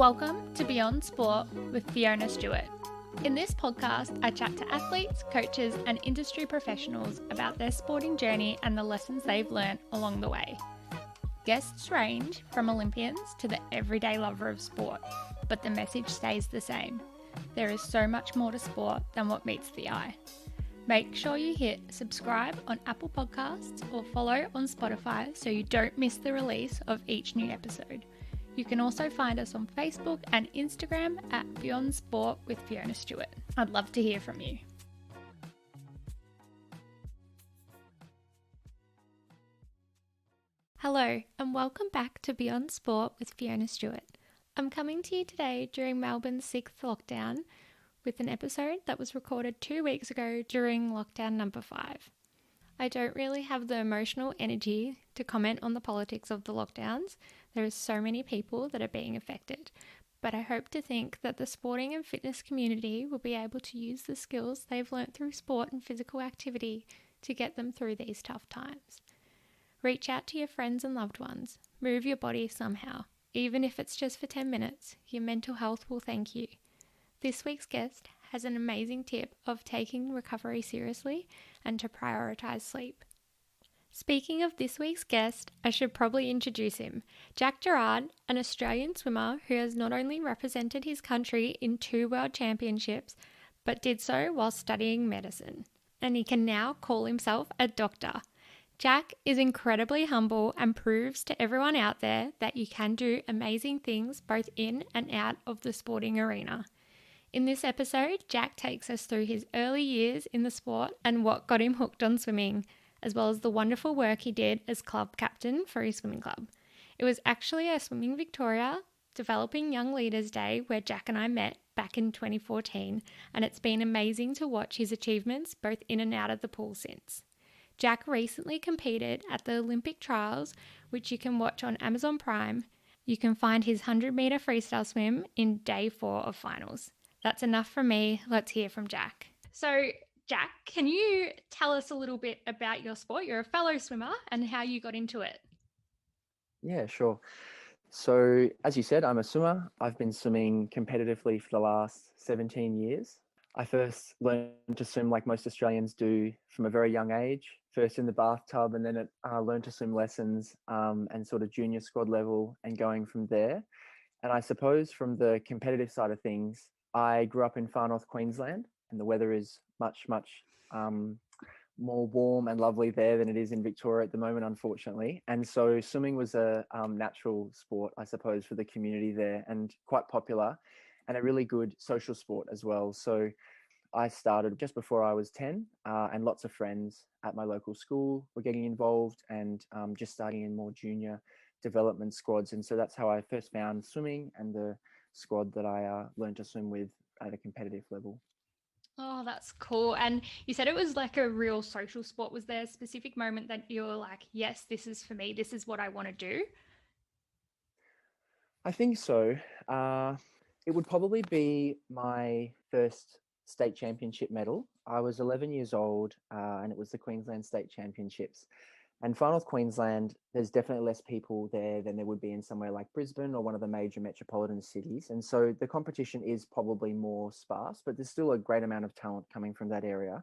Welcome to Beyond Sport with Fiona Stewart. In this podcast, I chat to athletes, coaches, and industry professionals about their sporting journey and the lessons they've learnt along the way. Guests range from Olympians to the everyday lover of sport, but the message stays the same. There is so much more to sport than what meets the eye. Make sure you hit subscribe on Apple Podcasts or follow on Spotify so you don't miss the release of each new episode. You can also find us on Facebook and Instagram at Beyond Sport with Fiona Stewart. I'd love to hear from you. Hello and welcome back to Beyond Sport with Fiona Stewart. I'm coming to you today during Melbourne's 6th lockdown with an episode that was recorded 2 weeks ago during lockdown number 5. I don't really have the emotional energy to comment on the politics of the lockdowns. There are so many people that are being affected, but I hope to think that the sporting and fitness community will be able to use the skills they've learnt through sport and physical activity to get them through these tough times. Reach out to your friends and loved ones. Move your body somehow. Even if it's just for 10 minutes, your mental health will thank you. This week's guest has an amazing tip of taking recovery seriously and to prioritise sleep. Speaking of this week's guest, I should probably introduce him. Jack Gerrard, an Australian swimmer who has not only represented his country in 2 world championships, but did so while studying medicine. And he can now call himself a doctor. Jack is incredibly humble and proves to everyone out there that you can do amazing things both in and out of the sporting arena. In this episode, Jack takes us through his early years in the sport and what got him hooked on swimming, as well as the wonderful work he did as club captain for his swimming club. It was actually a Swimming Victoria Developing Young Leaders Day where Jack and I met back in 2014, and it's been amazing to watch his achievements both in and out of the pool since. Jack recently competed at the Olympic trials, which you can watch on Amazon Prime. You can find his 100-metre freestyle swim in day 4 of finals. That's enough from me. Let's hear from Jack. So, Jack, can you tell us a little bit about your sport? You're a fellow swimmer and how you got into it. Yeah, sure. So, as you said, I'm a swimmer. I've been swimming competitively for the last 17 years. I first learned to swim like most Australians do from a very young age, first in the bathtub and then learned to swim lessons and sort of junior squad level and going from there. And I suppose from the competitive side of things, I grew up in far north Queensland and the weather is much more warm and lovely there than it is in Victoria at the moment, unfortunately. And so swimming was a natural sport, I suppose, for the community there and quite popular and a really good social sport as well. So I started just before I was 10 and lots of friends at my local school were getting involved and just starting in more junior development squads. And so that's how I first found swimming and the squad that I learned to swim with at a competitive level. Oh, that's cool. And you said it was like a real social sport. Was there a specific moment that you were like, yes, this is for me, this is what I want to do? I think so. It would probably be my first state championship medal. I was 11 years old and it was the Queensland State Championships. And far north Queensland, there's definitely less people there than there would be in somewhere like Brisbane or one of the major metropolitan cities. And so the competition is probably more sparse, but there's still a great amount of talent coming from that area.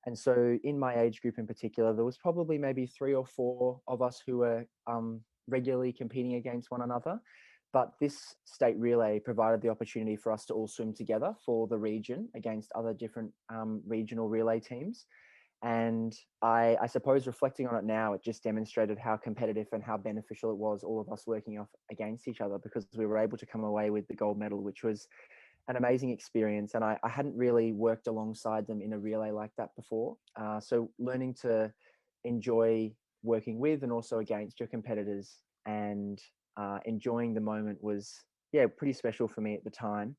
And so in my age group in particular, there was probably maybe 3 or 4 of us who were regularly competing against one another. But this state relay provided the opportunity for us to all swim together for the region against other different regional relay teams. And I suppose reflecting on it now, it just demonstrated how competitive and how beneficial it was, all of us working off against each other, because we were able to come away with the gold medal, which was an amazing experience. And I hadn't really worked alongside them in a relay like that before. So learning to enjoy working with and also against your competitors and enjoying the moment was, pretty special for me at the time.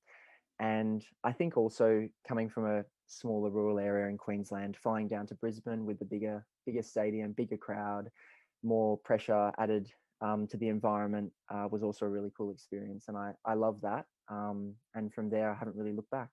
And I think also coming from a smaller rural area in Queensland, flying down to Brisbane with the bigger stadium, bigger crowd, more pressure added to the environment was also a really cool experience. And I love that. And from there, I haven't really looked back.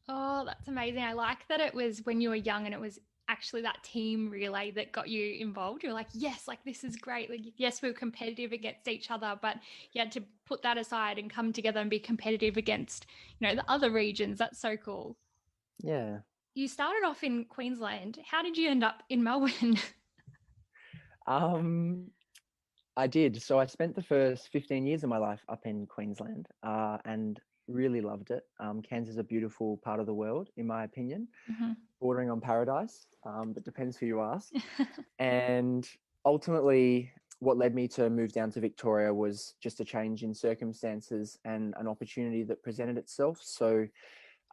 Oh, that's amazing. I like that it was when you were young and it was actually that team relay that got you involved? You're like, yes, like this is great. Like, yes, we were competitive against each other, but you had to put that aside and come together and be competitive against, the other regions. That's so cool. Yeah. You started off in Queensland. How did you end up in Melbourne? Um, I did. So I spent the first 15 years of my life up in Queensland, and really loved it. Cairns is a beautiful part of the world, in my opinion, Mm-hmm. bordering on paradise, but depends who you ask. And ultimately, what led me to move down to Victoria was just a change in circumstances and an opportunity that presented itself. So,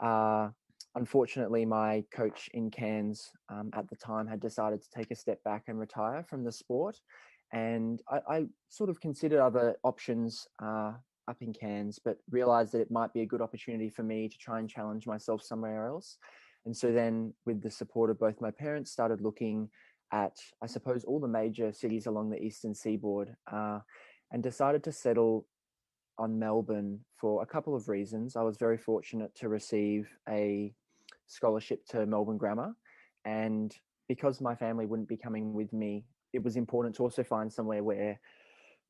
uh, unfortunately, my coach in Cairns at the time had decided to take a step back and retire from the sport. And I sort of considered other options up in Cairns, but realized that it might be a good opportunity for me to try and challenge myself somewhere else. And so then, with the support of both my parents, started looking at, I suppose, all the major cities along the eastern seaboard, and decided to settle on Melbourne for a couple of reasons. I was very fortunate to receive a scholarship to Melbourne Grammar, and because my family wouldn't be coming with me, it was important to also find somewhere where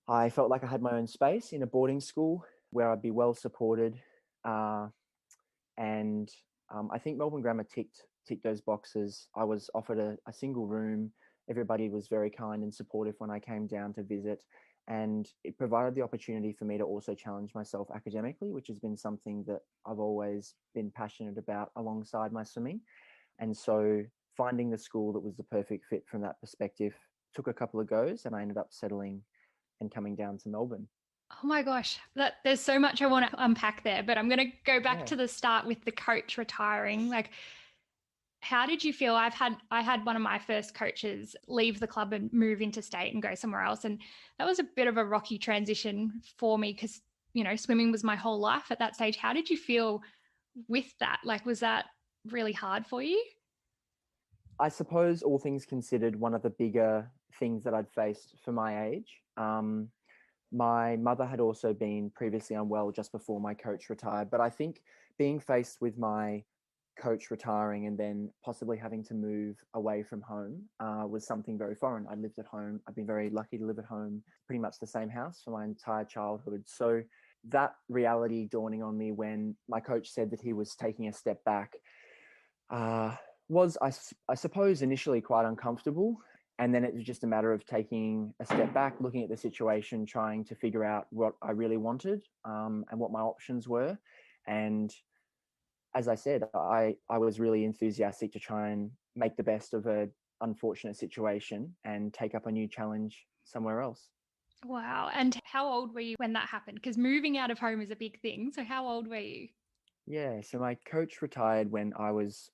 I felt like I had my own space in a boarding school where I'd be well supported. And I think Melbourne Grammar ticked those boxes. I was offered a single room. Everybody was very kind and supportive when I came down to visit, and it provided the opportunity for me to also challenge myself academically, which has been something that I've always been passionate about alongside my swimming. And so finding the school that was the perfect fit from that perspective took a couple of goes, and I ended up settling and coming down to Melbourne. Oh my gosh, there's so much I want to unpack there, but I'm going to go back Yeah. to the start with the coach retiring. Like, how did you feel? I had one of my first coaches leave the club and move interstate and go somewhere else, and that was a bit of a rocky transition for me because swimming was my whole life at that stage. How did you feel with that? Like, was that really hard for you? I suppose, all things considered, one of the bigger things that I'd faced for my age. My mother had also been previously unwell just before my coach retired, but I think being faced with my coach retiring and then possibly having to move away from home was something very foreign. I lived at home. I've been very lucky to live at home, pretty much the same house for my entire childhood. So that reality dawning on me when my coach said that he was taking a step back uh, was, I suppose, initially quite uncomfortable. And then it was just a matter of taking a step back, looking at the situation, trying to figure out what I really wanted, and what my options were. And as I said, I was really enthusiastic to try and make the best of a unfortunate situation and take up a new challenge somewhere else. Wow. And how old were you when that happened? Because moving out of home is a big thing. So how old were you? Yeah, so my coach retired when I was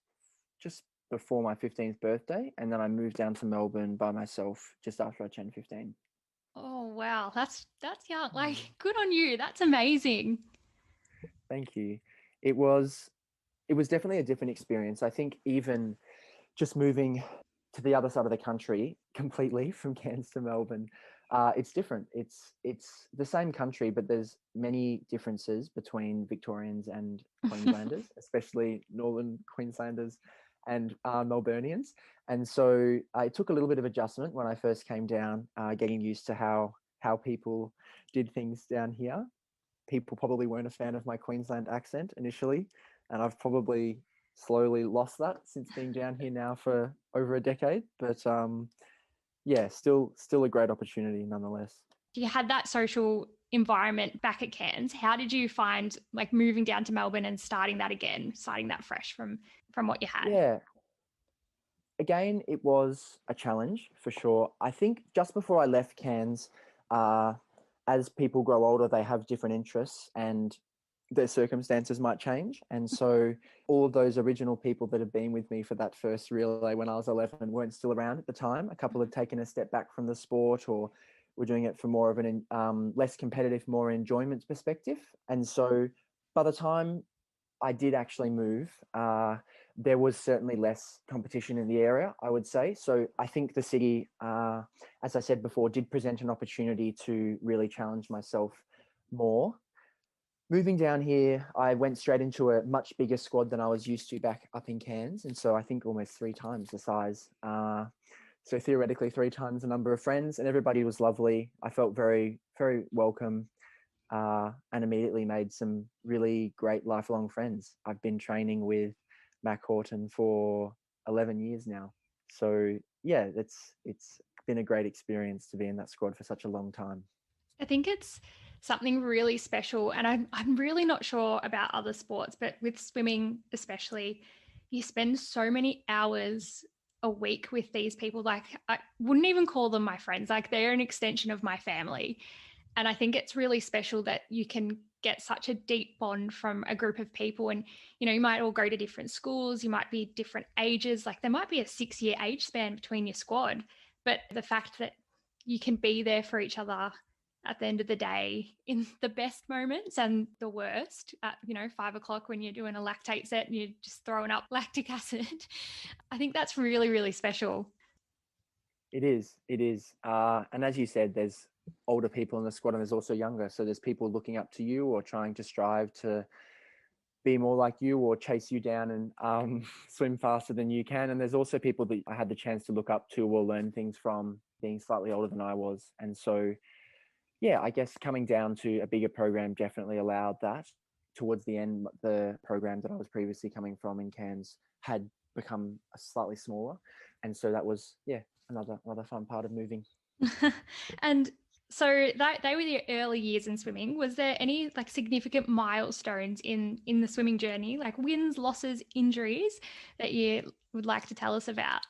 just before my 15th birthday, and then I moved down to Melbourne by myself just after I turned 15. Oh wow, that's young. Like, Mm. good on you. That's amazing. Thank you. It was definitely a different experience. I think even just moving to the other side of the country completely from Cairns to Melbourne, it's different. It's the same country, but there's many differences between Victorians and Queenslanders, especially Northern Queenslanders and Melburnians. And so it took a little bit of adjustment when I first came down, getting used to how people did things down here. People probably weren't a fan of my Queensland accent initially, and I've probably slowly lost that since being down here now for over a decade. But yeah, still a great opportunity nonetheless. You had that social environment back at Cairns. How did you find like moving down to Melbourne and starting that again, starting that fresh from what you had? Yeah, again, it was a challenge for sure. I think just before I left Cairns, uh, as people grow older, they have different interests and their circumstances might change. And so all of those original people that had been with me for that first relay when I was 11 weren't still around at the time. A couple had taken a step back from the sport, or were doing it for more of an less competitive, more enjoyment perspective. And so by the time I did actually move, there was certainly less competition in the area, I would say. So I think the city, as I said before, did present an opportunity to really challenge myself more. moving down here, I went straight into a much bigger squad than I was used to back up in Cairns. And so I think almost 3 times the size. So theoretically, 3 times the number of friends, and everybody was lovely. I felt very, very welcome, and immediately made some really great lifelong friends. I've been training with Mac Horton for 11 years now. So yeah, it's been a great experience to be in that squad for such a long time. I think it's something really special. And I'm really not sure about other sports, but with swimming, especially, you spend so many hours a week with these people. Like, I wouldn't even call them my friends, like, they're an extension of my family. And I think it's really special that you can get such a deep bond from a group of people. And, you might all go to different schools, you might be different ages, like, there might be a 6-year age span between your squad. But the fact that you can be there for each other at the end of the day in the best moments and the worst at 5 o'clock when you're doing a lactate set and you're just throwing up lactic acid. I think that's really, really special. It is. And as you said, there's older people in the squad and there's also younger. So there's people looking up to you or trying to strive to be more like you or chase you down and swim faster than you can. And there's also people that I had the chance to look up to or learn things from, being slightly older than I was. And so, yeah, I guess coming down to a bigger program definitely allowed that. Towards the end, the program that I was previously coming from in Cairns had become slightly smaller. And so that was, yeah, another fun part of moving. And so that they were the early years in swimming. Was there any like significant milestones in the swimming journey, like wins, losses, injuries that you would like to tell us about?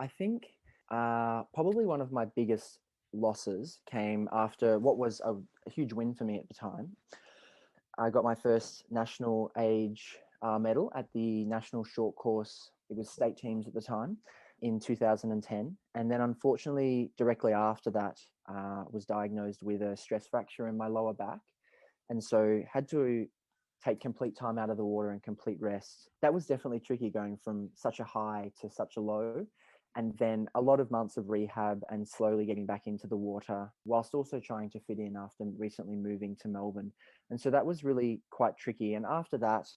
I think probably one of my biggest losses came after what was a huge win for me at the time. I got my first national age medal at the national short course. It was state teams at the time in 2010. And then unfortunately, directly after that, was diagnosed with a stress fracture in my lower back. And so had to take complete time out of the water and complete rest. That was definitely tricky, going from such a high to such a low. And then a lot of months of rehab and slowly getting back into the water, whilst also trying to fit in after recently moving to Melbourne. And so that was really quite tricky. And after that,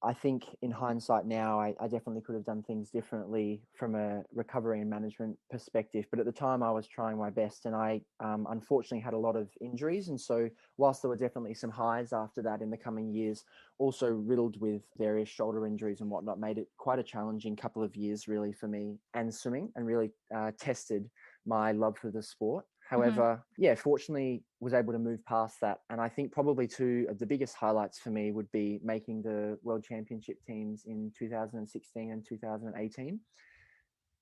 I think in hindsight now, I definitely could have done things differently from a recovery and management perspective. But at the time, I was trying my best, and I unfortunately had a lot of injuries. And so, whilst there were definitely some highs after that in the coming years, also riddled with various shoulder injuries and whatnot, made it quite a challenging couple of years, really, for me and swimming, and really tested my love for the sport. Mm-hmm. However, yeah, fortunately was able to move past that. And I think probably two of the biggest highlights for me would be making the World Championship teams in 2016 and 2018.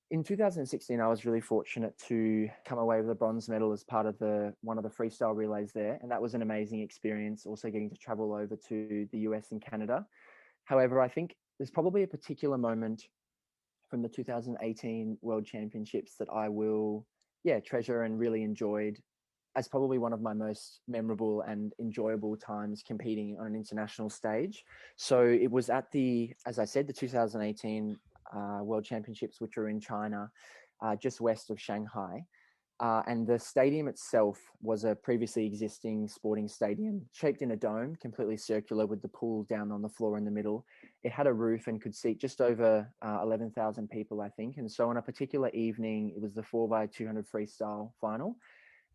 In 2016, I was really fortunate to come away with a bronze medal as part of one of the freestyle relays there. And that was an amazing experience, also getting to travel over to the US and Canada. However, I think there's probably a particular moment from the 2018 World Championships that I will, yeah, treasure and really enjoyed as probably one of my most memorable and enjoyable times competing on an international stage. So it was at as I said, the 2018 World Championships, which are in China, just west of Shanghai. And the stadium itself was a previously existing sporting stadium, shaped in a dome, completely circular, with the pool down on the floor in the middle. It had a roof and could seat just over 11,000 people, I think. And so on a particular evening, it was the 4x200 freestyle final.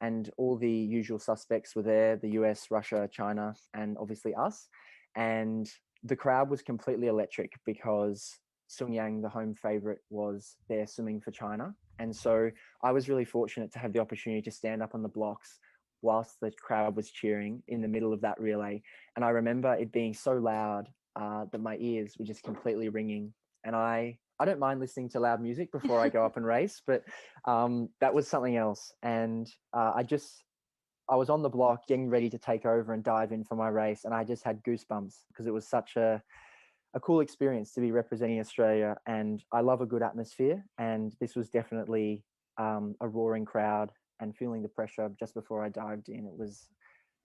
And all the usual suspects were there: the US, Russia, China, and obviously us. And the crowd was completely electric because Sung Yang, the home favorite, was there swimming for China. And so I was really fortunate to have the opportunity to stand up on the blocks whilst the crowd was cheering in the middle of that relay. And I remember it being so loud that my ears were just completely ringing. And I don't mind listening to loud music before I go up and race, but that was something else. And I was on the block getting ready to take over and dive in for my race. And I just had goosebumps because it was such a cool experience to be representing Australia. And I love a good atmosphere. And this was definitely a roaring crowd, and feeling the pressure just before I dived in. It was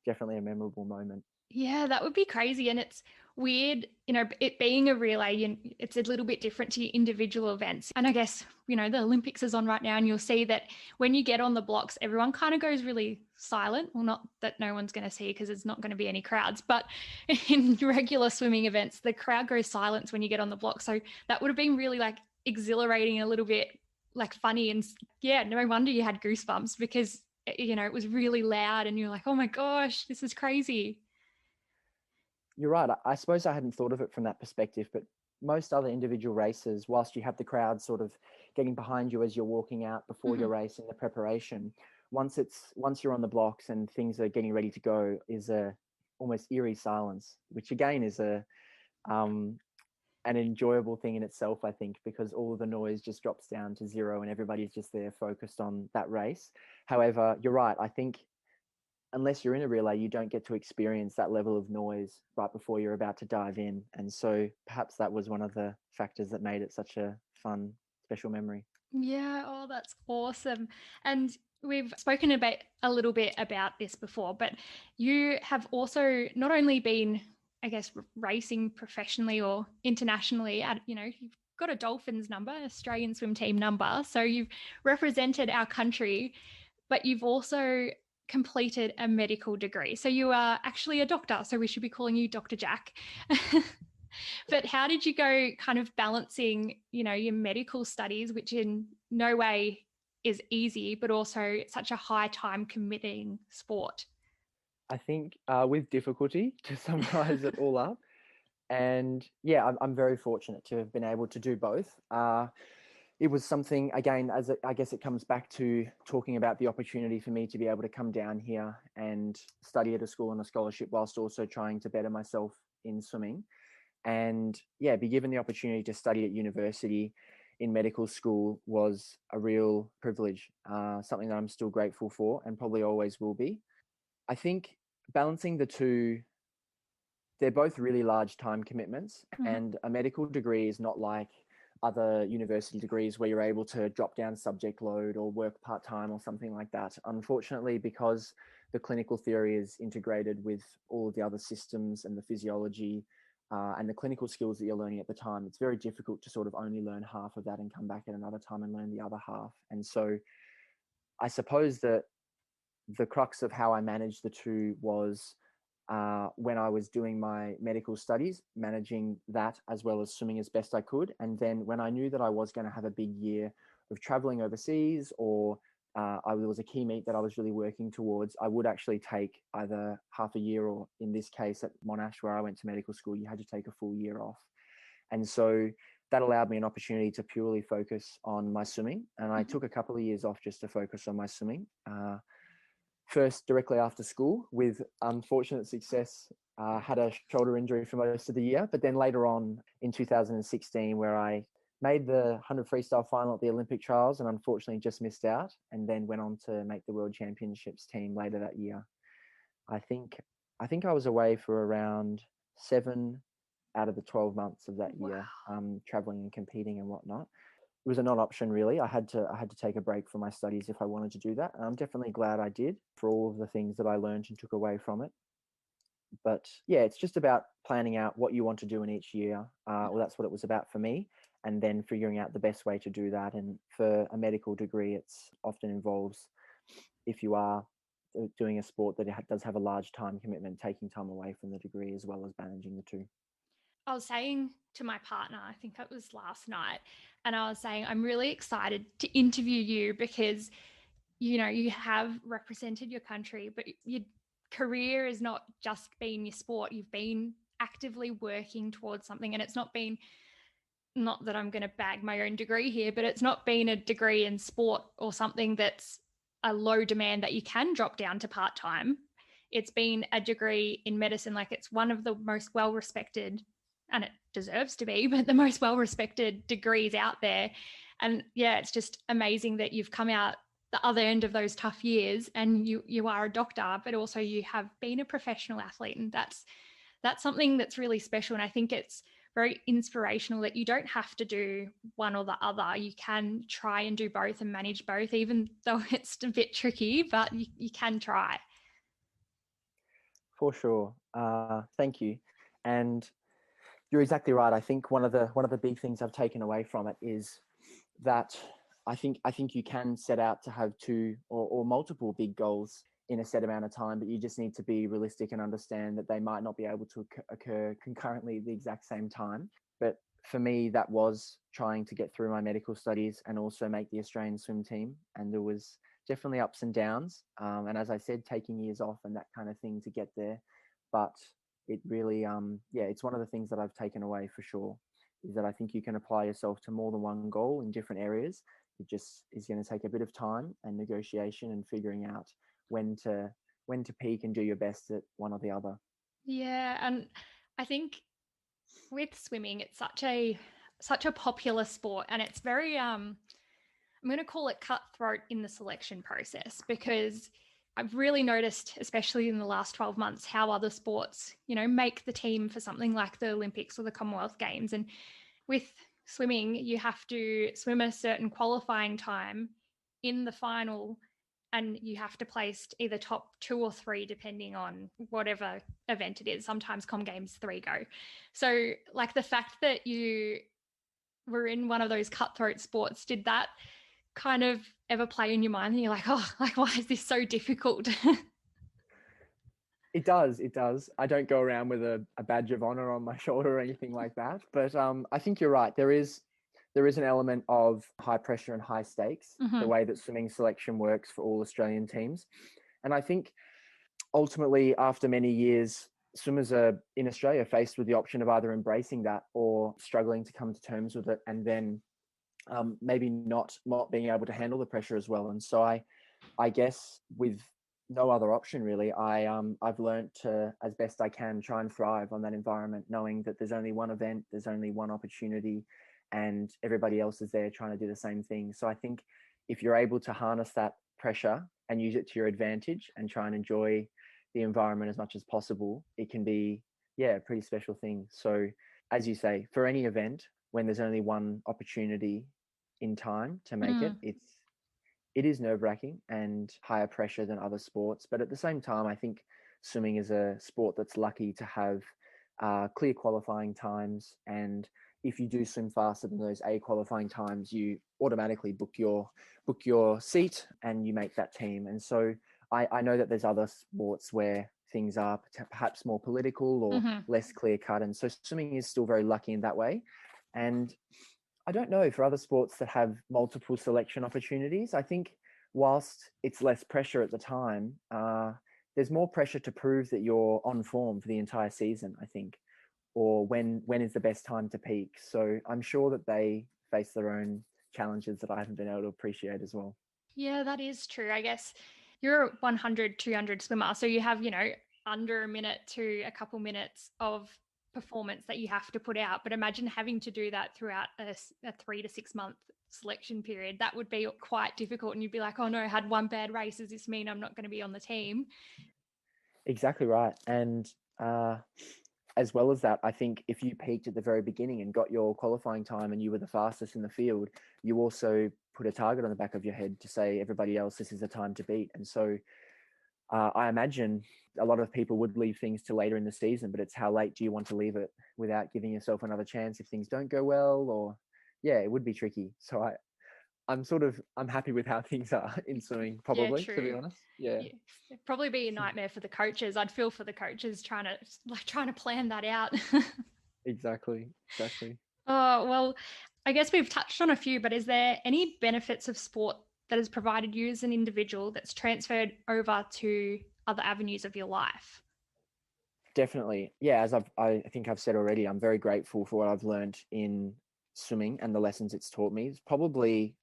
definitely a memorable moment. Yeah, that would be crazy. And it's weird, it being a relay, it's a little bit different to your individual events. And I guess, the Olympics is on right now, and you'll see that when you get on the blocks, everyone kind of goes really silent. Well, not that no one's going to see because there's not going to be any crowds, but in regular swimming events, the crowd goes silent when you get on the block. So that would have been really like exhilarating, a little bit like funny. And yeah, no wonder you had goosebumps because, it was really loud and you're like, oh my gosh, this is crazy. You're right. I suppose I hadn't thought of it from that perspective, but most other individual races, whilst you have the crowd sort of getting behind you as you're walking out before Mhm. your race in the preparation, once you're on the blocks and things are getting ready to go, is a almost eerie silence, which again is a um, an enjoyable thing in itself, I think, because all of the noise just drops down to zero and everybody's just there focused on that race. However, you're right. I think unless you're in a relay, you don't get to experience that level of noise right before you're about to dive in. And so perhaps that was one of the factors that made it such a fun, special memory. Yeah, oh, that's awesome. And we've spoken about a little bit about this before, but you have also not only been, I guess, racing professionally or internationally at, you've got a Dolphins number, Australian swim team number. So you've represented our country, but you've also completed a medical degree. So you are actually a doctor. So we should be calling you Dr. Jack. But how did you go kind of balancing, your medical studies, which in no way is easy, but also such a high time committing sport? I think with difficulty to summarize it all up. And yeah, I'm very fortunate to have been able to do both. It was something, again, I guess it comes back to talking about the opportunity for me to be able to come down here and study at a school on a scholarship whilst also trying to better myself in swimming. And yeah, be given the opportunity to study at university in medical school was a real privilege, something that I'm still grateful for and probably always will be. I think balancing the two, they're both really large time commitments, Mhm. and a medical degree is not like other university degrees where you're able to drop down subject load or work part-time or something like that. Unfortunately, because the clinical theory is integrated with all of the other systems and the physiology and the clinical skills that you're learning at the time, it's very difficult to sort of only learn half of that and come back at another time and learn the other half. And so I suppose that the crux of how I managed the two was when I was doing my medical studies, managing that as well as swimming as best I could. And then when I knew that I was going to have a big year of traveling overseas, or there was a key meet that I was really working towards, I would actually take either half a year, or in this case at Monash, where I went to medical school, you had to take a full year off. And so that allowed me an opportunity to purely focus on my swimming. And I Mhm. took a couple of years off just to focus on my swimming. First directly after school with unfortunate success. Had a shoulder injury for most of the year, but then later on in 2016, where I made the 100 freestyle final at the Olympic trials and unfortunately just missed out, and then went on to make the World Championships team later that year. I think I think I was away for around 7 out of the 12 months of that Wow. year, traveling and competing and whatnot. It was a non-option really. I had to take a break from my studies if I wanted to do that, and I'm definitely glad I did for all of the things that I learned and took away from it. But yeah, it's just about planning out what you want to do in each year. Well, that's what it was about for me, and then figuring out the best way to do that. And for a medical degree, it's often involves, if you are doing a sport that does have a large time commitment, taking time away from the degree as well as managing the two. I was saying to my partner, I think it was last night, and I was saying, I'm really excited to interview you because, you have represented your country, but your career has not just been your sport. You've been actively working towards something, and it's not been, not that I'm going to bag my own degree here, but it's not been a degree in sport or something that's a low demand that you can drop down to part time. It's been a degree in medicine, like it's one of the most well respected, and it deserves to be, but the most well respected degrees out there. And yeah, it's just amazing that you've come out the other end of those tough years and you are a doctor, but also you have been a professional athlete, and that's something that's really special. And I think it's very inspirational that you don't have to do one or the other. You can try and do both and manage both, even though it's a bit tricky, but you can try. For sure. Thank you. And you're exactly right. I think one of the big things I've taken away from it is that I think you can set out to have two or multiple big goals in a set amount of time, but you just need to be realistic and understand that they might not be able to occur concurrently at the exact same time. But for me, that was trying to get through my medical studies and also make the Australian swim team. And there was definitely ups and downs. And as I said, taking years off and that kind of thing to get there. But it really, yeah, it's one of the things that I've taken away for sure, is that I think you can apply yourself to more than one goal in different areas. It just is going to take a bit of time and negotiation and figuring out when to peak and do your best at one or the other. Yeah, and I think with swimming, it's such a popular sport, and it's very I'm going to call it cutthroat in the selection process, because I've really noticed, especially in the last 12 months, how other sports, make the team for something like the Olympics or the Commonwealth Games. And with swimming, you have to swim a certain qualifying time in the final, and you have to place either top 2 or 3 depending on whatever event it is. Sometimes Com Games 3 go. So like the fact that you were in one of those cutthroat sports, did that kind of ever play in your mind and you're like, oh, like, why is this so difficult? It does. It does. I don't go around with a badge of honor on my shoulder or anything like that. But I think you're right. There is an element of high pressure and high stakes, the Mm-hmm. way that swimming selection works for all Australian teams. And I think ultimately, after many years, swimmers are in Australia faced with the option of either embracing that or struggling to come to terms with it, and then maybe not being able to handle the pressure as well. And so I guess with no other option really, I've learned to, as best I can, try and thrive on that environment, knowing that there's only one event, there's only one opportunity, and everybody else is there trying to do the same thing. So I think if you're able to harness that pressure and use it to your advantage and try and enjoy the environment as much as possible, it can be, yeah, a pretty special thing. So as you say, for any event, when there's only one opportunity in time to make it, Mm. it is nerve-wracking and higher pressure than other sports. But at the same time, I think swimming is a sport that's lucky to have clear qualifying times. And if you do swim faster than those A qualifying times, you automatically book your seat and you make that team. And so I know that there's other sports where things are perhaps more political or Mm-hmm. less clear cut. And so swimming is still very lucky in that way. And I don't know for other sports that have multiple selection opportunities. I think whilst it's less pressure at the time, there's more pressure to prove that you're on form for the entire season, I think, or when is the best time to peak. So I'm sure that they face their own challenges that I haven't been able to appreciate as well. Yeah, that is true. I guess you're a 100, 200 swimmer. So you have, under a minute to a couple minutes of performance that you have to put out. But imagine having to do that throughout a 3 to 6 month selection period. That would be quite difficult. And you'd be like, oh no, I had one bad race. Does this mean I'm not going to be on the team? Exactly right. And as well as that, I think if you peaked at the very beginning and got your qualifying time and you were the fastest in the field, you also put a target on the back of your head to say everybody else, this is the time to beat. And so I imagine a lot of people would leave things to later in the season, but it's how late do you want to leave it without giving yourself another chance if things don't go well, or yeah, it would be tricky. So I'm happy with how things are in swimming, Yeah, probably, to be true. honest. Yeah, Yeah, it'd probably be a nightmare for the coaches. I'd feel for the coaches trying to plan that out. exactly, exactly. Oh, well, I guess we've touched on a few, but is there any benefits of sport that has provided you as an individual that's transferred over to other avenues of your life? Definitely. Yeah, I think I've said already, I'm very grateful for what I've learned in swimming and the lessons it's taught me. It's probably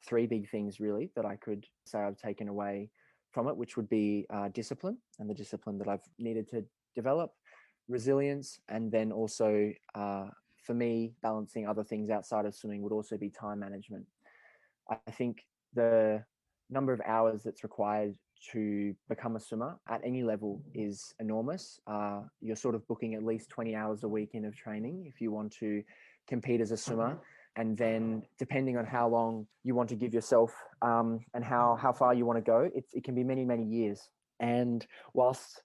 three big things really that I could say I've taken away from it, which would be discipline and the discipline that I've needed to develop, resilience, and then also for me, balancing other things outside of swimming would also be time management. I think the number of hours that's required to become a swimmer at any level is enormous. You're sort of booking at least 20 hours a week in of training if you want to compete as a swimmer. And then, depending on how long you want to give yourself and how far you want to go, it can be many, many years. And whilst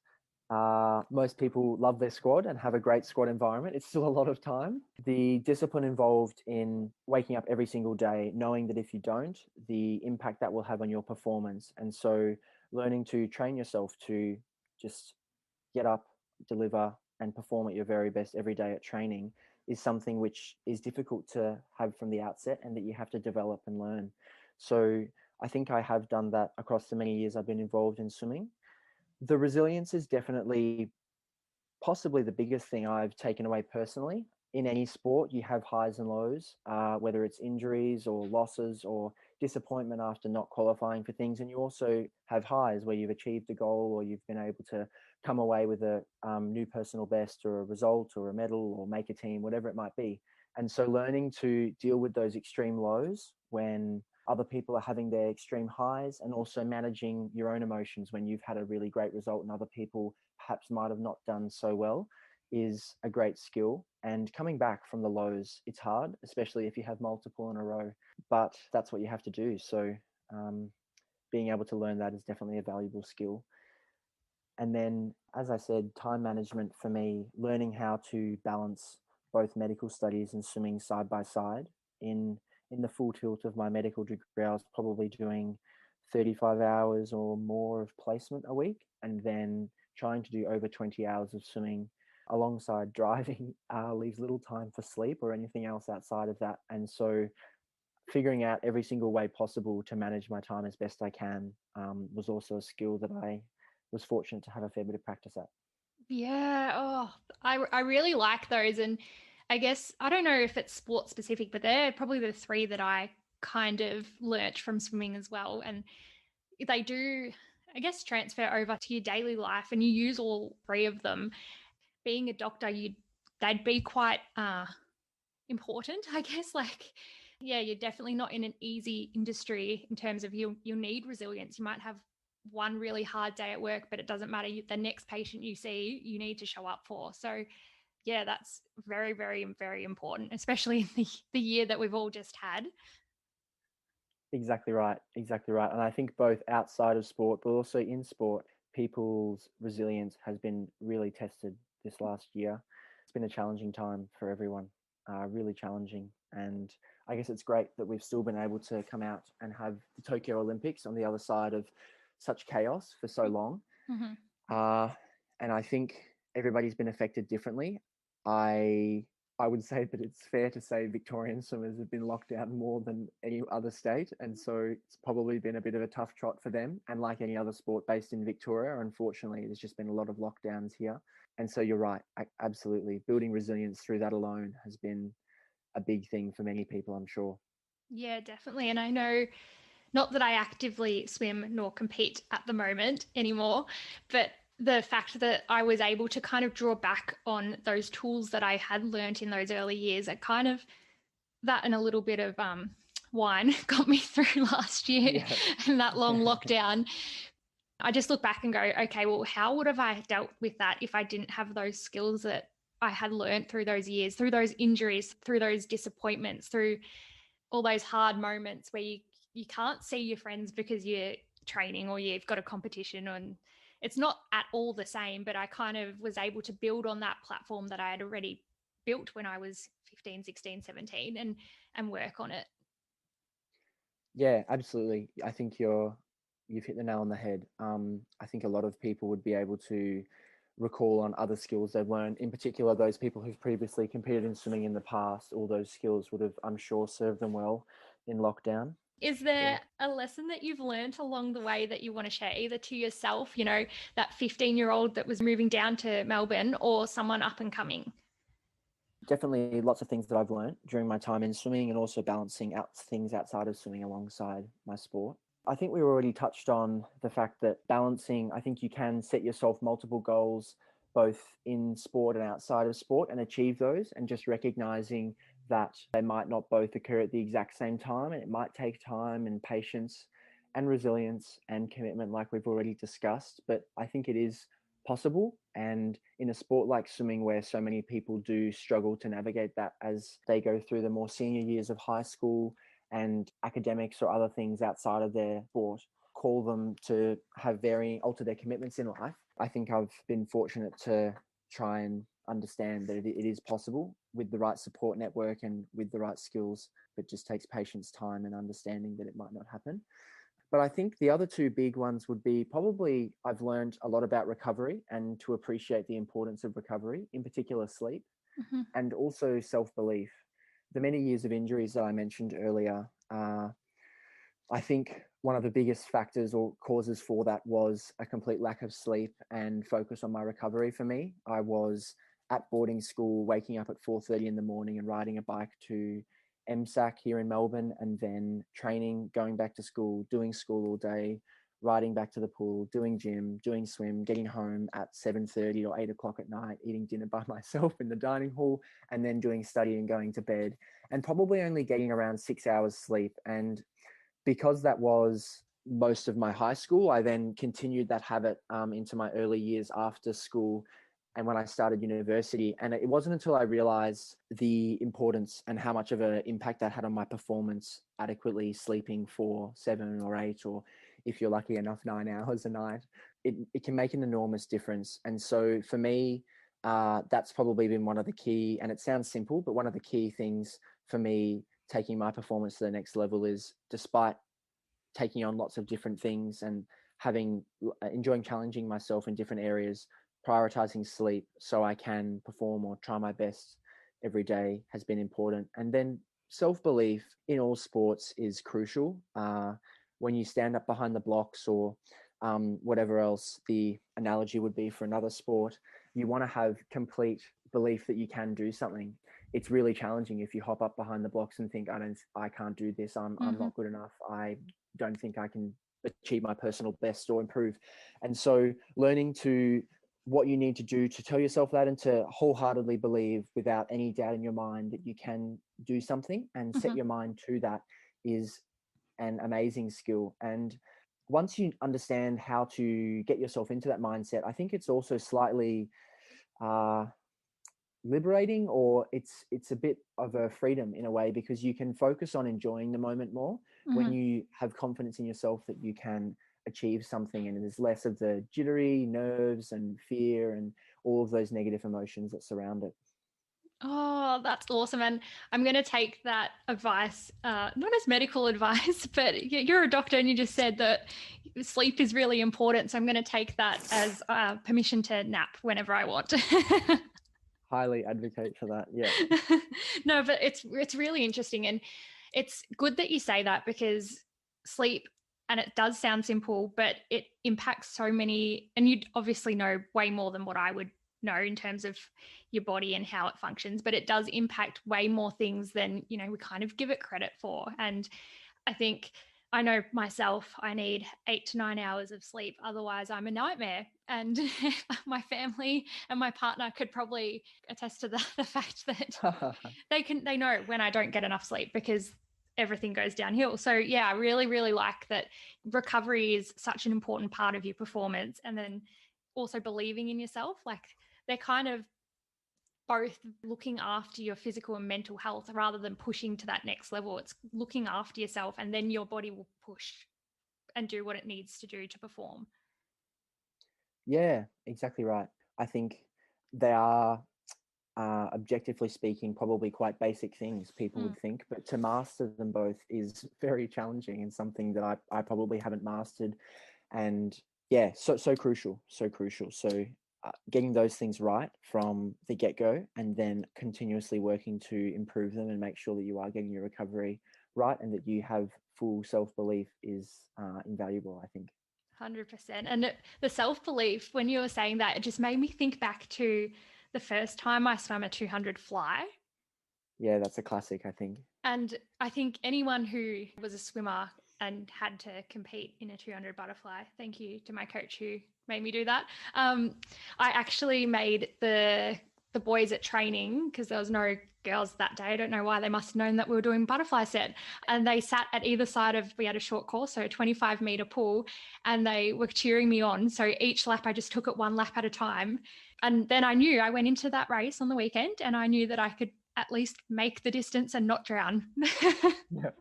Most people love their squad and have a great squad environment. It's still a lot of time. The discipline involved in waking up every single day, knowing that if you don't, the impact that will have on your performance. And so learning to train yourself to just get up, deliver, and perform at your very best every day at training is something which is difficult to have from the outset and that you have to develop and learn. So I think I have done that across the many years I've been involved in swimming. The resilience is definitely possibly the biggest thing I've taken away personally. In any sport, you have highs and lows, whether it's injuries or losses or disappointment after not qualifying for things. And you also have highs where you've achieved a goal or you've been able to come away with a new personal best or a result or a medal or make a team, whatever it might be. And so learning to deal with those extreme lows when other people are having their extreme highs, and also managing your own emotions when you've had a really great result and other people perhaps might have not done so well, is a great skill. And coming back from the lows, it's hard, especially if you have multiple in a row, but that's what you have to do. So being able to learn that is definitely a valuable skill. And then, as I said, time management for me, learning how to balance both medical studies and swimming side by side. In the full tilt of my medical degree, I was probably doing 35 hours or more of placement a week, and then trying to do over 20 hours of swimming alongside driving leaves little time for sleep or anything else outside of that. And so figuring out every single way possible to manage my time as best I can was also a skill that I was fortunate to have a fair bit of practice at. Yeah, oh, I really like those. And I guess, I don't know if it's sport specific, but they're probably the three that I kind of learnt from swimming as well. And they do, I guess, transfer over to your daily life and you use all three of them. Being a doctor, they'd be quite important, I guess. Like, yeah, you're definitely not in an easy industry in terms of you need resilience. You might have one really hard day at work, but it doesn't matter. The next patient you see, you need to show up for. So yeah, that's very, very, very important, especially in the year that we've all just had. Exactly right. Exactly right. And I think both outside of sport, but also in sport, people's resilience has been really tested this last year. It's been a challenging time for everyone, really challenging. And I guess it's great that we've still been able to come out and have the Tokyo Olympics on the other side of such chaos for so long. Mm-hmm. Uh, and I think everybody's been affected differently. I I would say that it's fair to say Victorian swimmers have been locked down more than any other state, and so it's probably been a bit of a tough trot for them. And like any other sport based in Victoria, unfortunately, there's just been a lot of lockdowns here. And so you're right, absolutely, building resilience through that alone has been a big thing for many people, I'm sure. Yeah, definitely. And I know, not that I actively swim nor compete at the moment anymore, but the fact that I was able to kind of draw back on those tools that I had learnt in those early years, it kind of, that and a little bit of wine got me through last year Yeah. and that long lockdown. I just look back and go, okay, well, how would have I dealt with that if I didn't have those skills that I had learnt through those years, through those injuries, through those disappointments, through all those hard moments where you can't see your friends because you're training or you've got a competition, and it's not at all the same. But I kind of was able to build on that platform that I had already built when I was 15, 16, 17, and work on it. Yeah, absolutely. I think you've hit the nail on the head. I think a lot of people would be able to recall on other skills they've learned. In particular, those people who've previously competed in swimming in the past, all those skills would have, I'm sure, served them well in lockdown. Is Yeah. there a lesson that you've learned along the way that you want to share, either to yourself, that 15-year-old that was moving down to Melbourne, or someone up and coming? Definitely lots of things that I've learned during my time in swimming, and also balancing out things outside of swimming alongside my sport. I think we already touched on the fact that balancing, I think you can set yourself multiple goals both in sport and outside of sport and achieve those, and just recognizing that they might not both occur at the exact same time, and it might take time and patience and resilience and commitment like we've already discussed. But I think it is possible. And in a sport like swimming, where so many people do struggle to navigate that as they go through the more senior years of high school and academics or other things outside of their sport, call them to have alter their commitments in life. I think I've been fortunate to try and understand that it is possible with the right support network and with the right skills. It just takes patience, time, and understanding that it might not happen. But I think the other two big ones would be probably I've learned a lot about recovery and to appreciate the importance of recovery, in particular sleep, Mm-hmm. and also self-belief. The many years of injuries that I mentioned earlier, I think one of the biggest factors or causes for that was a complete lack of sleep and focus on my recovery for me. I was at boarding school, waking up at 4:30 in the morning and riding a bike to MSAC here in Melbourne, and then training, going back to school, doing school all day, riding back to the pool, doing gym, doing swim, getting home at 7:30 or 8 o'clock at night, eating dinner by myself in the dining hall, and then doing study and going to bed, and probably only getting around 6 hours sleep. And because that was most of my high school, I then continued that habit into my early years after school and when I started university. And it wasn't until I realized the importance and how much of an impact that had on my performance, adequately sleeping for 7 or 8, or if you're lucky enough, 9 hours a night, it can make an enormous difference. And so for me, that's probably been one of the key, and it sounds simple, but one of the key things for me taking my performance to the next level is, despite taking on lots of different things and enjoying challenging myself in different areas, prioritizing sleep so I can perform or try my best every day has been important. And then self-belief in all sports is crucial. When you stand up behind the blocks, or whatever else the analogy would be for another sport, you want to have complete belief that you can do something. It's really challenging if you hop up behind the blocks and think, I can't do this. I'm not good enough. I don't think I can achieve my personal best or improve. And so learning what you need to do to tell yourself that, and to wholeheartedly believe without any doubt in your mind that you can do something and set your mind to that, is an amazing skill. And once you understand how to get yourself into that mindset, I think it's also slightly liberating, or it's a bit of a freedom in a way, because you can focus on enjoying the moment more when you have confidence in yourself that you can achieve something, and there's less of the jittery nerves and fear and all of those negative emotions that surround it. Oh, that's awesome. And I'm going to take that advice, not as medical advice, but you're a doctor and you just said that sleep is really important. So I'm going to take that as permission to nap whenever I want. Highly advocate for that. Yeah. No, but it's really interesting. And it's good that you say that, because sleep, and it does sound simple, but it impacts so many, and you obviously know way more than what I would know in terms of your body and how it functions, but it does impact way more things than, we kind of give it credit for. And I think, I know myself, I need 8 to 9 hours of sleep. Otherwise I'm a nightmare. And my family and my partner could probably attest to the fact that they know when I don't get enough sleep, because everything goes downhill. So yeah, I really, really like that recovery is such an important part of your performance. And then also believing in yourself, like they're kind of both looking after your physical and mental health rather than pushing to that next level. It's looking after yourself, and then your body will push and do what it needs to do to perform. Yeah, exactly right. I think they are, objectively speaking, probably quite basic things people would think, but to master them both is very challenging, and something that I probably haven't mastered. And yeah, so crucial. So getting those things right from the get-go, and then continuously working to improve them and make sure that you are getting your recovery right and that you have full self-belief is invaluable, I think. 100%. And the self-belief, when you were saying that, it just made me think back to the first time I swam a 200 fly. Yeah, that's a classic, I think. And I think anyone who was a swimmer and had to compete in a 200 butterfly, thank you to my coach who made me do that. I actually made the boys at training, because there was no girls that day. I don't know why. They must have known that we were doing butterfly set. And they sat at either side of, we had a short course, so a 25-meter pool, and they were cheering me on. So each lap, I just took it one lap at a time. And then I went into that race on the weekend, and I knew that I could at least make the distance and not drown. Yeah.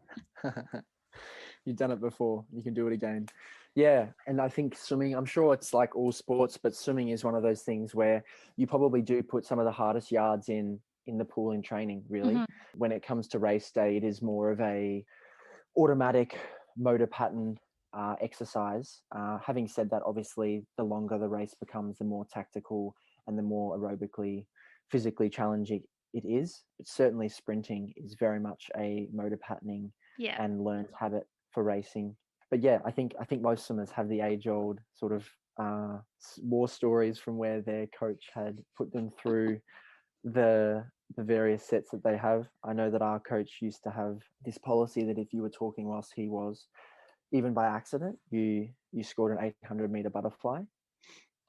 You've done it before. You can do it again. Yeah, and I think swimming, I'm sure it's like all sports, but swimming is one of those things where you probably do put some of the hardest yards in the pool in training, really. Mhm. When it comes to race day, it is more of a automatic motor pattern exercise. Having said that, obviously, the longer the race becomes, the more tactical and the more aerobically, physically challenging it is. But certainly, sprinting is very much a motor patterning Yeah. and learned habit for racing. But yeah, I think most swimmers have the age-old sort of war stories from where their coach had put them through the various sets that they have. I know that our coach used to have this policy that if you were talking whilst he was, even by accident, you scored an 800-meter butterfly.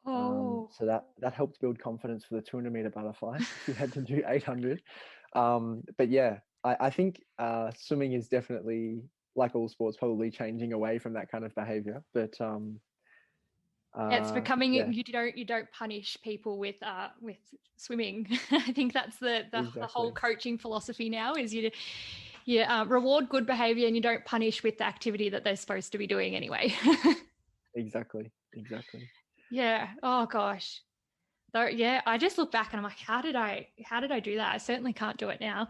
Oh. So that helped build confidence for the 200-meter butterfly if you had to do 800. But yeah, I think swimming is definitely, like all sports, probably changing away from that kind of behavior. But It's becoming yeah, you don't punish people with swimming. I think that's the whole exactly. coaching philosophy now is you reward good behavior and you don't punish with the activity that they're supposed to be doing anyway. Exactly. Yeah. Oh gosh. So yeah, I just look back and I'm like, how did I do that? I certainly can't do it now.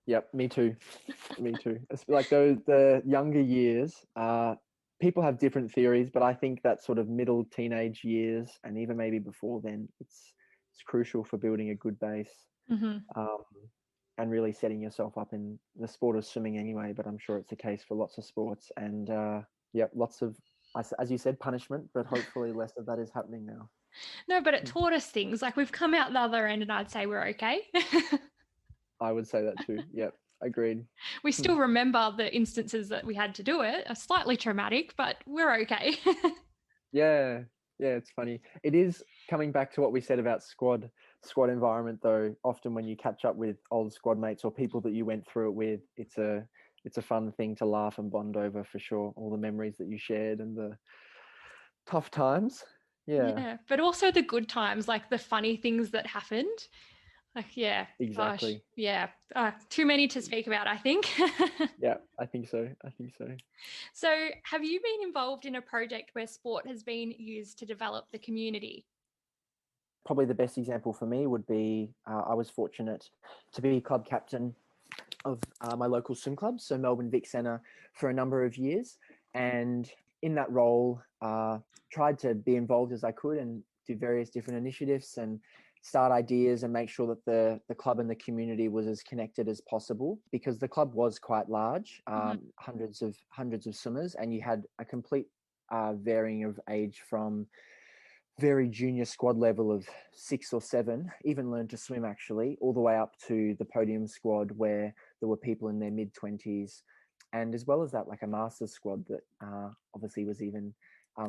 Yep, me too. Me too. It's like the younger years, people have different theories, but I think that sort of middle teenage years and even maybe before then, it's crucial for building a good base, Hmm. um, and really setting yourself up in the sport of swimming anyway. But I'm sure it's the case for lots of sports, and yeah, lots of, as you said, punishment, but hopefully less of that is happening now. No, but it taught us things. Like we've come out the other end and I'd say we're okay. I would say that too. Yep, agreed. We still remember the instances that we had to do it. Are slightly traumatic, but we're okay. Yeah, yeah, it's funny. It is coming back to what we said about squad environment though. Often when you catch up with old squad mates or people that you went through it with, it's a fun thing to laugh and bond over for sure. All the memories that you shared and the tough times. Yeah, Yeah, but also the good times, like the funny things that happened. Like, yeah, gosh, exactly. yeah, too many to speak about, I think. Yeah, I think so. I think so. So, have you been involved in a project where sport has been used to develop the community? Probably the best example for me would be I was fortunate to be club captain of my local swim club, so Melbourne Vic Centre, for a number of years. And in that role, tried to be involved as I could and do various different initiatives and start ideas and make sure that the club and the community was as connected as possible, because the club was quite large, Mhm. hundreds of swimmers, and you had a complete varying of age from very junior squad level of 6 or 7, even learned to swim actually, all the way up to the podium squad where there were people in their mid 20s, and as well as that, like a masters squad that obviously was even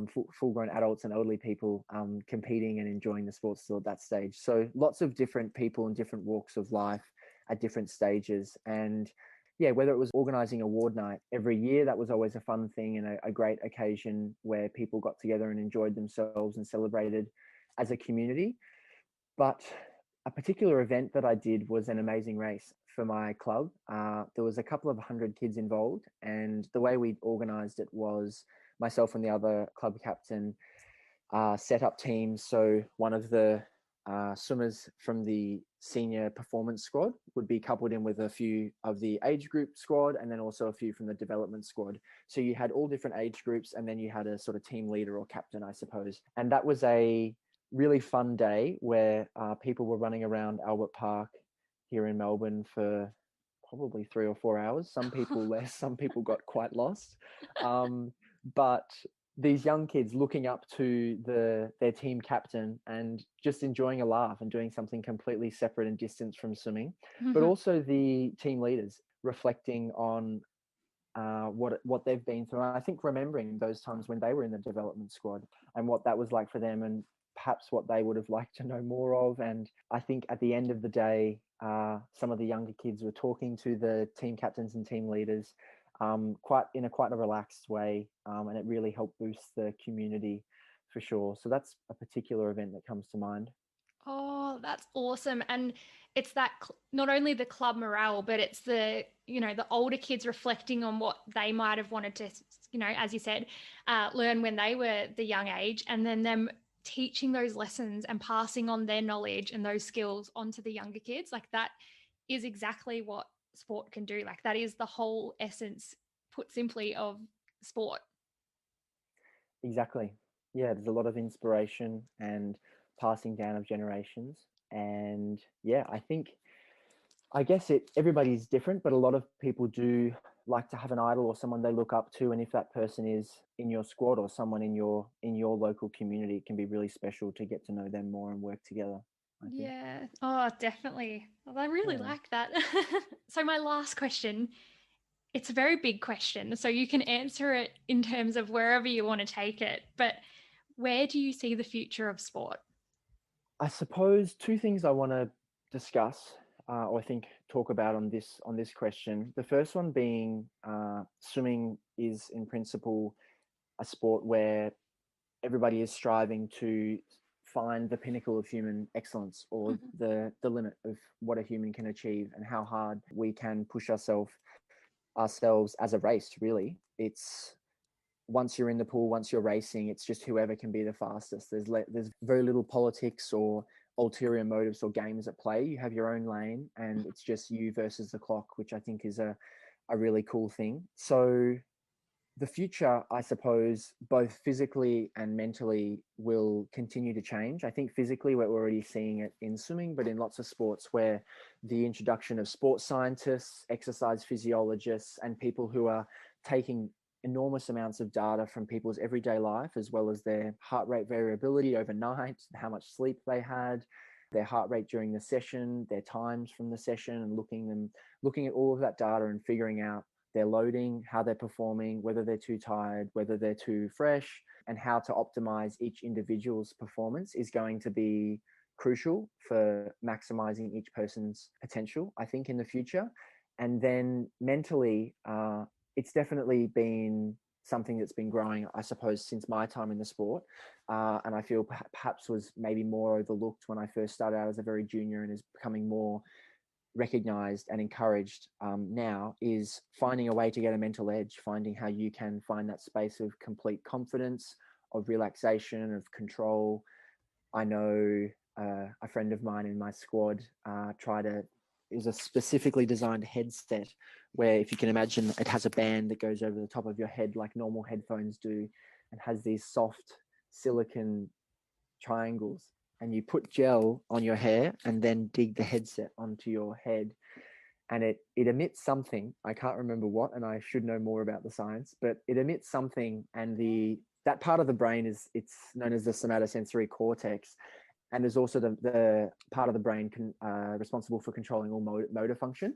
full grown adults and elderly people competing and enjoying the sport still at that stage. So lots of different people in different walks of life at different stages. And yeah, whether it was organizing award night every year, that was always a fun thing and a great occasion where people got together and enjoyed themselves and celebrated as a community. But a particular event that I did was an amazing race for my club. There was a couple of hundred kids involved, and the way we organized it was myself and the other club captain set up teams. So one of the swimmers from the senior performance squad would be coupled in with a few of the age group squad, and then also a few from the development squad. So you had all different age groups, and then you had a sort of team leader or captain, I suppose. And that was a really fun day where people were running around Albert Park here in Melbourne for probably 3 or 4 hours. Some people less, some people got quite lost. But these young kids looking up to their team captain and just enjoying a laugh and doing something completely separate and distant from swimming, but Mhm. also the team leaders reflecting on what they've been through. And I think remembering those times when they were in the development squad and what that was like for them, and perhaps what they would have liked to know more of. And I think at the end of the day, some of the younger kids were talking to the team captains and team leaders quite a relaxed way, and it really helped boost the community for sure. So that's a particular event that comes to mind. Oh, that's awesome. And it's that not only the club morale, but it's the, the older kids reflecting on what they might have wanted to, as you said, learn when they were the young age, and then them teaching those lessons and passing on their knowledge and those skills onto the younger kids. Like that is exactly what sport can do. Like that is the whole essence, put simply, of sport. Exactly. Yeah, there's a lot of inspiration and passing down of generations. And yeah, I guess everybody's different, but a lot of people do like to have an idol or someone they look up to. And if that person is in your squad or someone in your local community, it can be really special to get to know them more and work together, I think. Yeah. Oh, definitely. Well, I really Yeah. like that. So my last question, it's a very big question, so you can answer it in terms of wherever you want to take it. But where do you see the future of sport? I suppose two things I want to discuss, or I think talk about on this question. The first one being swimming is in principle a sport where everybody is striving to find the pinnacle of human excellence or Mhm. the limit of what a human can achieve and how hard we can push ourselves as a race. Really, it's once you're in the pool, once you're racing, it's just whoever can be the fastest. There's very little politics or ulterior motives or games at play. You have your own lane, and it's just you versus the clock, which I think is a really cool thing. So the future, I suppose, both physically and mentally, will continue to change. I think physically, we're already seeing it in swimming, but in lots of sports where the introduction of sports scientists, exercise physiologists, and people who are taking enormous amounts of data from people's everyday life, as well as their heart rate variability overnight, how much sleep they had, their heart rate during the session, their times from the session, and looking at all of that data and figuring out their loading, how they're performing, whether they're too tired, whether they're too fresh, and how to optimize each individual's performance is going to be crucial for maximizing each person's potential, I think, in the future. And then mentally, it's definitely been something that's been growing, I suppose, since my time in the sport. And I feel perhaps was maybe more overlooked when I first started out as a very junior and is becoming more recognized and encouraged now, is finding a way to get a mental edge, finding how you can find that space of complete confidence, of relaxation, of control. I know a friend of mine in my squad it was a specifically designed headset where, if you can imagine, it has a band that goes over the top of your head like normal headphones do, and has these soft silicon triangles, and you put gel on your hair and then dig the headset onto your head, and it emits something. I can't remember what, and I should know more about the science, but it emits something, and the that part of the brain is it's known as the somatosensory cortex, and is also the part of the brain responsible for controlling all motor function.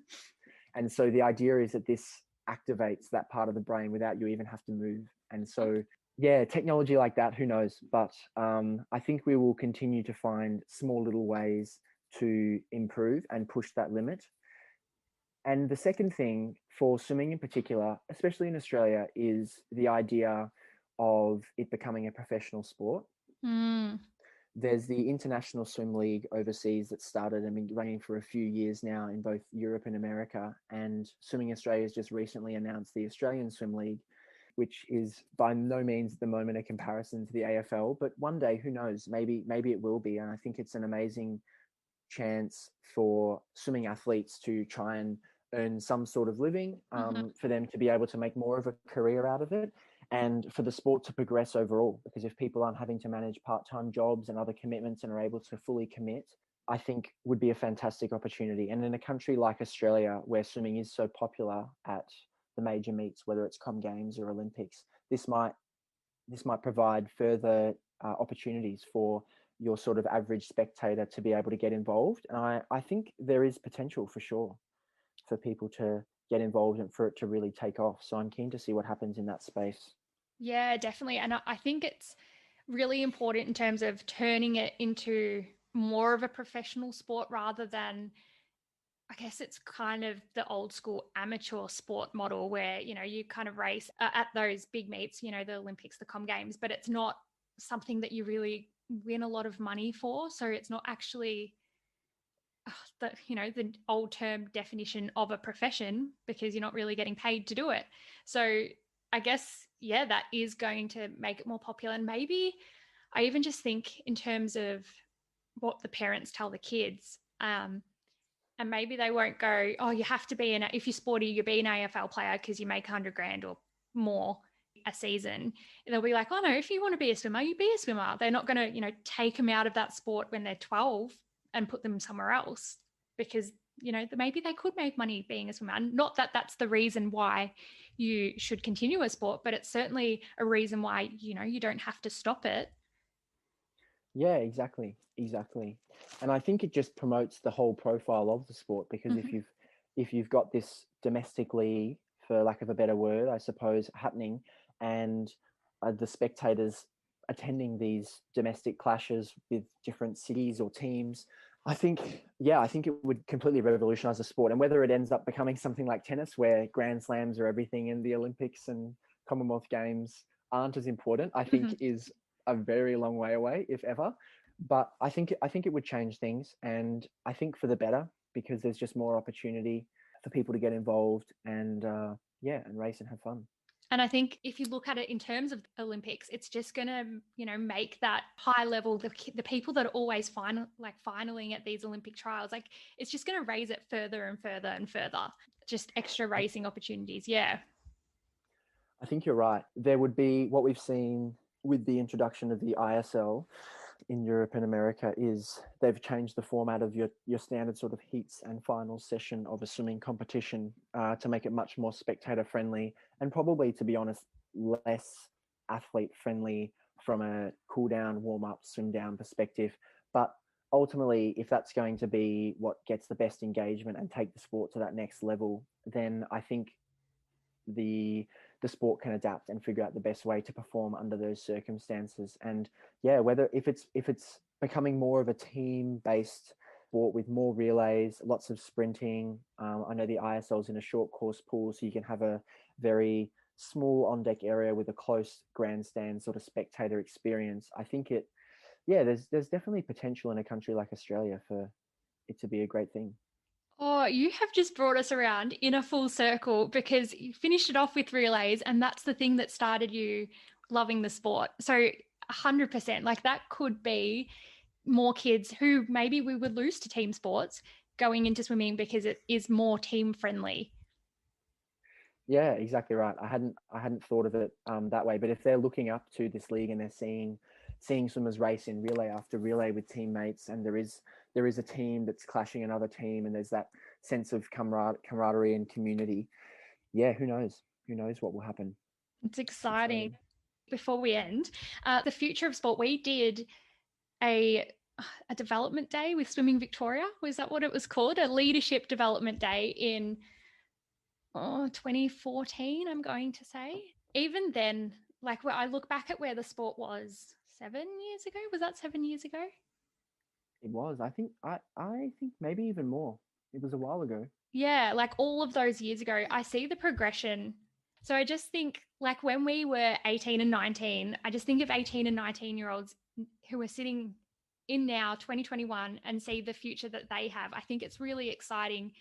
And so the idea is that this activates that part of the brain without you even have to move. And so, yeah, technology like that, who knows? But I think we will continue to find small little ways to improve and push that limit. And the second thing for swimming in particular, especially in Australia, is the idea of it becoming a professional sport. Mm. There's the International Swim League overseas that started and been running for a few years now in both Europe and America. And Swimming Australia has just recently announced the Australian Swim League, which is by no means at the moment a comparison to the AFL. But one day, who knows? Maybe it will be. And I think it's an amazing chance for swimming athletes to try and earn some sort of living, Mm-hmm. for them to be able to make more of a career out of it, and for the sport to progress overall. Because if people aren't having to manage part-time jobs and other commitments and are able to fully commit, I think would be a fantastic opportunity. And in a country like Australia, where swimming is so popular at the major meets, whether it's Com Games or Olympics, this might provide further opportunities for your sort of average spectator to be able to get involved. And I think there is potential for sure for people to get involved and for it to really take off. So I'm keen to see what happens in that space. Yeah, definitely. And I think it's really important in terms of turning it into more of a professional sport rather than, I guess it's kind of the old school amateur sport model where, you kind of race at those big meets, the Olympics, the Com Games, but it's not something that you really win a lot of money for. So it's not actually the old term definition of a profession, because you're not really getting paid to do it. So I guess, yeah, that is going to make it more popular. And maybe I even just think in terms of what the parents tell the kids, and maybe they won't go, oh, you have to be if you're sporty, you be an AFL player because you make 100 grand or more a season. And they'll be like, oh no, if you want to be a swimmer, you be a swimmer. They're not going to, take them out of that sport when they're 12 and put them somewhere else, because, maybe they could make money being a swimmer. And not that that's the reason why you should continue a sport, but it's certainly a reason why, you don't have to stop it. Yeah, exactly. And I think it just promotes the whole profile of the sport, because if you've got this domestically, for lack of a better word, I suppose, happening, and the spectators attending these domestic clashes with different cities or teams, I think it would completely revolutionize the sport. And whether it ends up becoming something like tennis, where Grand Slams are everything and the Olympics and Commonwealth Games aren't as important, I think is a very long way away, if ever. But I think it would change things, and I think for the better, because there's just more opportunity for people to get involved and race and have fun. And I think if you look at it in terms of Olympics, it's just going to, make that high level, the people that are always finaling at these Olympic trials, like it's just going to raise it further and further and further, just extra racing opportunities. Yeah. I think you're right. There would be, what we've seen with the introduction of the ISL in Europe and America, is they've changed the format of your standard sort of heats and final session of a swimming competition to make it much more spectator friendly, and probably, to be honest, less athlete friendly from a cool down, warm up, swim down perspective. But ultimately, if that's going to be what gets the best engagement and take the sport to that next level, then I think the sport can adapt and figure out the best way to perform under those circumstances. And yeah, whether if it's becoming more of a team based sport with more relays, lots of sprinting. I know the ISL's in a short course pool, so you can have a very small on deck area with a close grandstand sort of spectator experience. I think there's definitely potential in a country like Australia for it to be a great thing. Oh, you have just brought us around in a full circle, because you finished it off with relays, and that's the thing that started you loving the sport. So 100%, like that could be more kids who maybe we would lose to team sports going into swimming, because it is more team friendly. Yeah, exactly right. I hadn't thought of it that way. But if they're looking up to this league and they're seeing swimmers race in relay after relay with teammates, and there is a team that's clashing another team, and there's that sense of camaraderie and community. Yeah, who knows what will happen. It's exciting. Before we end, the future of sport, we did a development day with Swimming Victoria. Was that what it was called? A leadership development day in 2014, I'm going to say. Even then, like where I look back at where the sport was 7 years ago, was that 7 years ago? It was. I think maybe even more. It was a while ago. Yeah, like all of those years ago, I see the progression. So I just think, like when we were 18 and 19, I just think of 18 and 19-year-olds who are sitting in now 2021 and see the future that they have. I think it's really exciting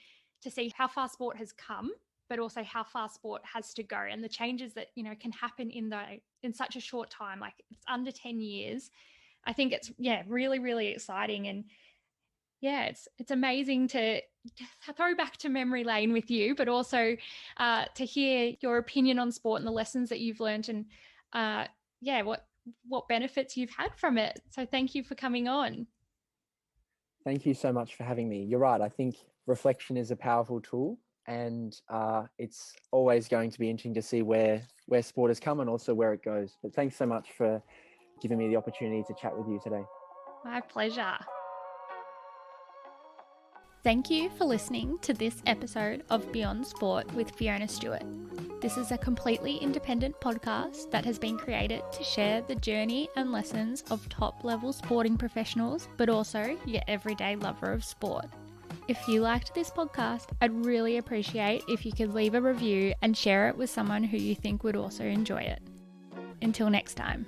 to see how far sport has come, but also how far sport has to go, and the changes that, can happen in such a short time. Like it's under 10 years. I think it's, really, really exciting. And yeah, it's amazing to throw back to memory lane with you, but also to hear your opinion on sport and the lessons that you've learned, and what benefits you've had from it. So thank you for coming on. Thank you so much for having me. You're right. I think reflection is a powerful tool, and it's always going to be interesting to see where sport has come and also where it goes. But thanks so much for giving me the opportunity to chat with you today. My pleasure. Thank you for listening to this episode of Beyond Sport with Fiona Stewart. This is a completely independent podcast that has been created to share the journey and lessons of top-level sporting professionals, but also your everyday lover of sport. If you liked this podcast, I'd really appreciate if you could leave a review and share it with someone who you think would also enjoy it. Until next time.